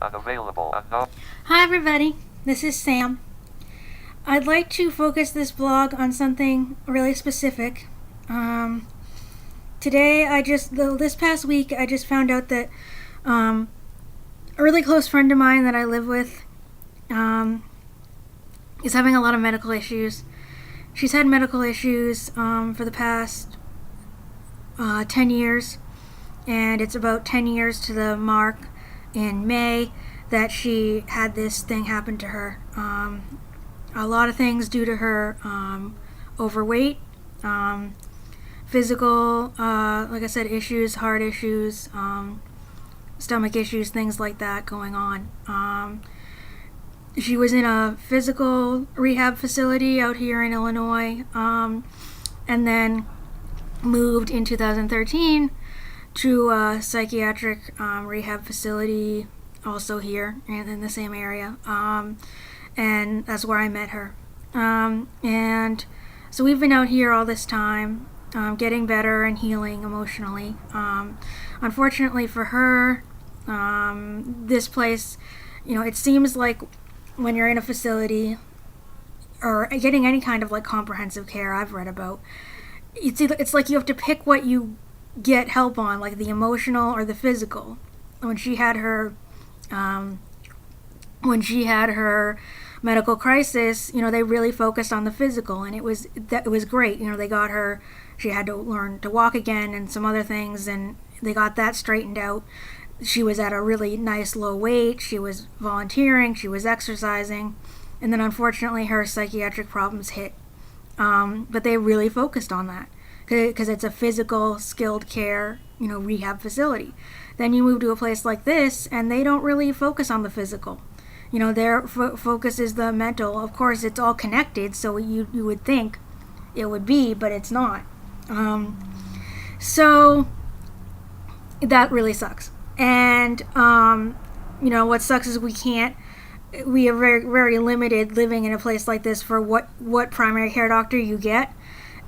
Unavailable. Unknown. Hi everybody, this is Sam. I'd like to focus this blog on something really specific. This past week, I just found out that a really close friend of mine that I live with is having a lot of medical issues. She's had medical issues for the past 10 years, and it's about 10 years to the mark in May that she had this thing happen to her. A lot of things due to her overweight, physical, like I said, issues, heart issues, stomach issues, things like that going on. She was in a physical rehab facility out here in Illinois, and then moved in 2013 to a psychiatric rehab facility also here in the same area, and that's where I met her. And so we've been out here all this time, getting better and healing emotionally. Unfortunately for her, this place, it seems like when you're in a facility or getting any kind of like comprehensive care I've read about, it's like you have to pick what you get help on, like the emotional or the physical. When she had her medical crisis, they really focused on the physical, and it was great. They got her, she had to learn to walk again and some other things, and they got that straightened out. She was at a really nice low weight, she was volunteering, she was exercising, and then unfortunately her psychiatric problems hit. But they really focused on that because it's a physical, skilled care, rehab facility. Then you move to a place like this, and they don't really focus on the physical. Their focus is the mental. Of course, it's all connected, so you would think it would be, but it's not. So that really sucks. And what sucks is we are very, very limited living in a place like this for what primary care doctor you get.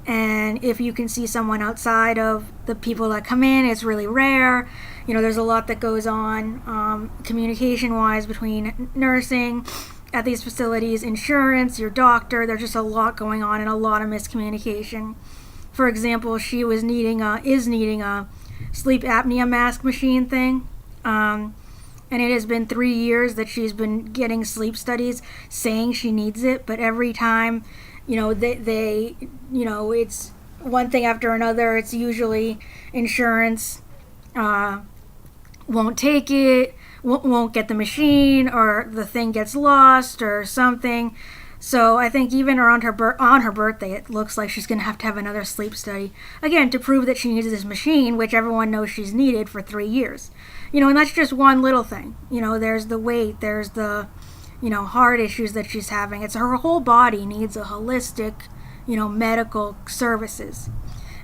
And if you can see someone outside of the people that come in, it's really rare. There's a lot that goes on communication-wise between nursing at these facilities, insurance, your doctor. There's just a lot going on and a lot of miscommunication. For example, she is needing a sleep apnea mask machine thing. And it has been 3 years that she's been getting sleep studies saying she needs it, but every time, they it's one thing after another. It's usually insurance won't take it, won't get the machine, or the thing gets lost or something. So I think even on her birthday, it looks like she's going to have another sleep study, again, to prove that she needs this machine, which everyone knows she's needed for 3 years. And that's just one little thing. There's the weight, there's the, heart issues that she's having. It's her whole body needs a holistic, medical services.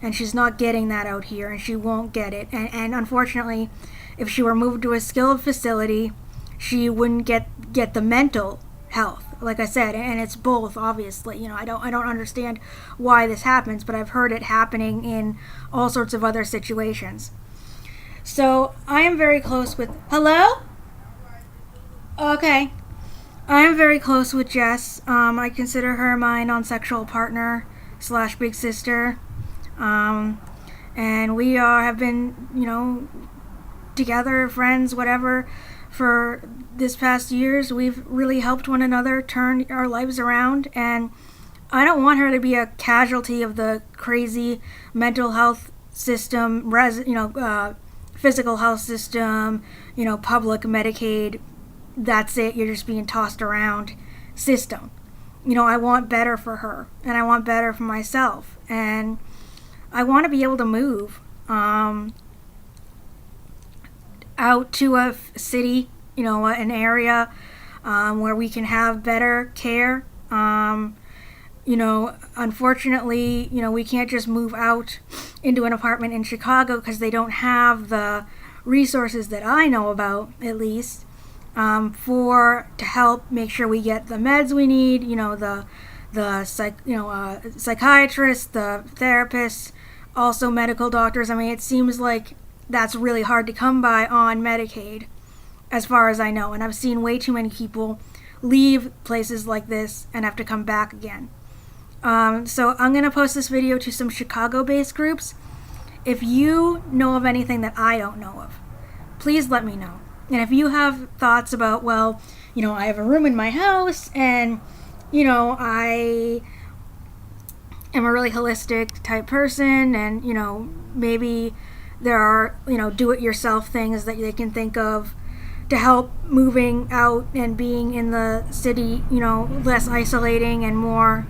And she's not getting that out here, and she won't get it. And unfortunately, if she were moved to a skilled facility, she wouldn't get the mental health, like I said, and it's both, obviously. I don't understand why this happens, but I've heard it happening in all sorts of other situations. So I am very close with... Hello? Okay. I am very close with Jess. I consider her my non-sexual partner / big sister. And we have been, together, friends, whatever, for this past years. We've really helped one another turn our lives around, and I don't want her to be a casualty of the crazy mental health system, physical health system, public Medicaid, that's it, you're just being tossed around system. I want better for her, and I want better for myself, and I want to be able to move out to a city, an area where we can have better care. Unfortunately, we can't just move out into an apartment in Chicago because they don't have the resources that I know about, at least, to help make sure we get the meds we need, psychiatrists, the therapists, also medical doctors. I mean, it seems like that's really hard to come by on Medicaid. as far as I know. And I've seen way too many people leave places like this and have to come back again. So I'm going to post this video to some Chicago-based groups. If you know of anything that I don't know of, please let me know. And if you have thoughts about, well, I have a room in my house and, I am a really holistic type person and, maybe there are, do-it-yourself things that they can think of to help moving out and being in the city, less isolating and more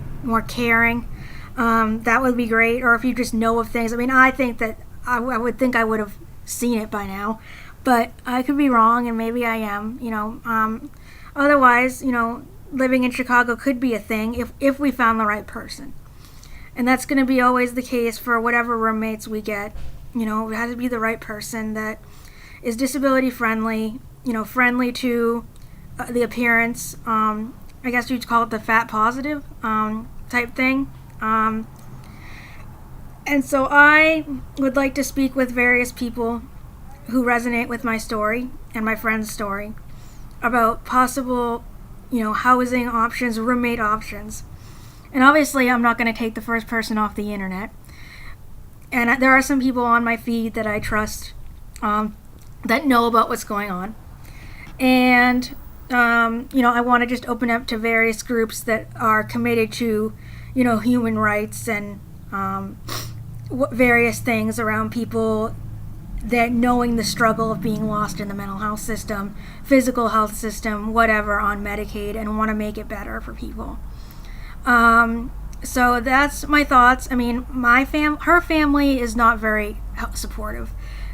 caring. That would be great. Or if you just know of things. I mean, I think that I would think I would have seen it by now, but I could be wrong, and maybe I am. Otherwise, living in Chicago could be a thing if we found the right person, and that's going to be always the case for whatever roommates we get. It has to be the right person that is disability friendly. Friendly to the appearance. I guess you'd call it the fat positive type thing. And so I would like to speak with various people who resonate with my story and my friend's story about possible, housing options, roommate options. And obviously I'm not going to take the first person off the internet. And there are some people on my feed that I trust that know about what's going on. And, I want to just open up to various groups that are committed to, human rights and various things around people that knowing the struggle of being lost in the mental health system, physical health system, whatever, on Medicaid, and want to make it better for people. So that's my thoughts. I mean, her family is not very supportive.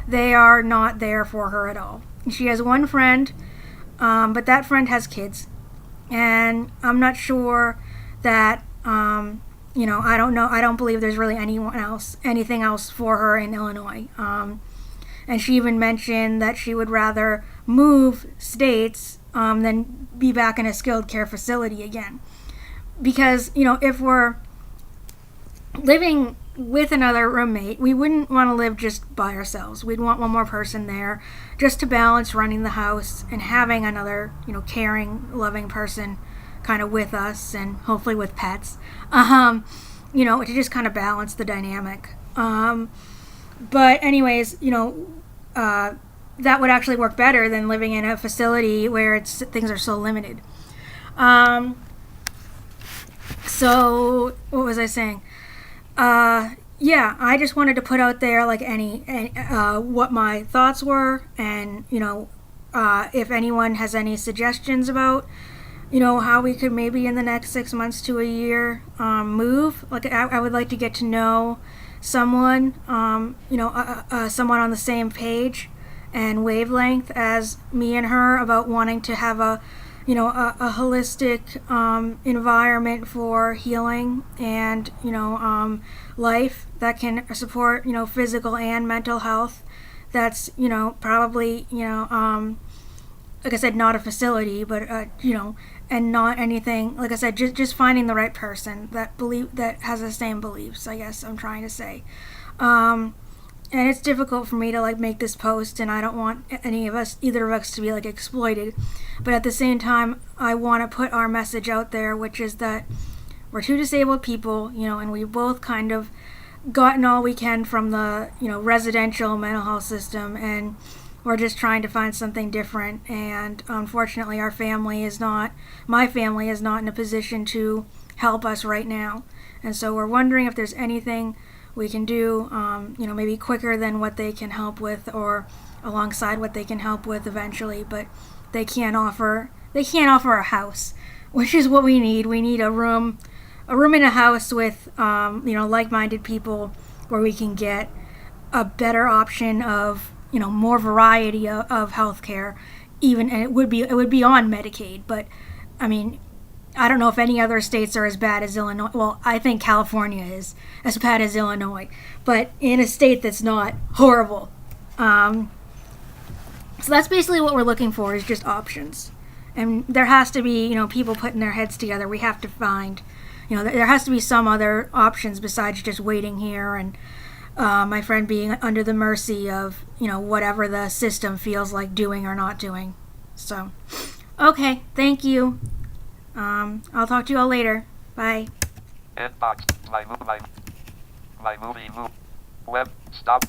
They are not there for her at all. She has one friend, but that friend has kids, and I'm not sure that, I don't know. I don't believe there's really anything else for her in Illinois. And she even mentioned that she would rather move states than be back in a skilled care facility again. Because, if we're living with another roommate, we wouldn't want to live just by ourselves. We'd want one more person there just to balance running the house and having another, caring, loving person kind of with us, and hopefully with pets, to just kind of balance the dynamic. But anyways, that would actually work better than living in a facility where things are so limited. So what was I saying? Yeah, I just wanted to put out there like what my thoughts were, and if anyone has any suggestions about how we could maybe in the next 6 months to a year move. Like I would like to get to know someone, someone on the same page and wavelength as me and her about wanting to have a holistic environment for healing and life that can support physical and mental health. That's probably like I said, not a facility, but and not anything, like I said, just finding the right person that has the same beliefs, I guess I'm trying to say. And it's difficult for me to make this post, and I don't want either of us to be exploited, but at the same time I want to put our message out there, which is that we're two disabled people, and we've both kind of gotten all we can from the residential mental health system, and we're just trying to find something different. And unfortunately my family is not in a position to help us right now, and so we're wondering if there's anything we can do, maybe quicker than what they can help with, or alongside what they can help with eventually. But they can't offer a house, which is what we need. We need a room in a house with like-minded people, where we can get a better option of more variety of healthcare, and it would be on Medicaid. But I mean, I don't know if any other states are as bad as Illinois. Well, I think California is as bad as Illinois, but in a state that's not horrible. So that's basically what we're looking for, is just options. And there has to be, people putting their heads together. We have to find, there has to be some other options besides just waiting here and my friend being under the mercy of, whatever the system feels like doing or not doing. So, okay, thank you. I'll talk to you all later. Bye. Inbox. My movie. Web. Stop.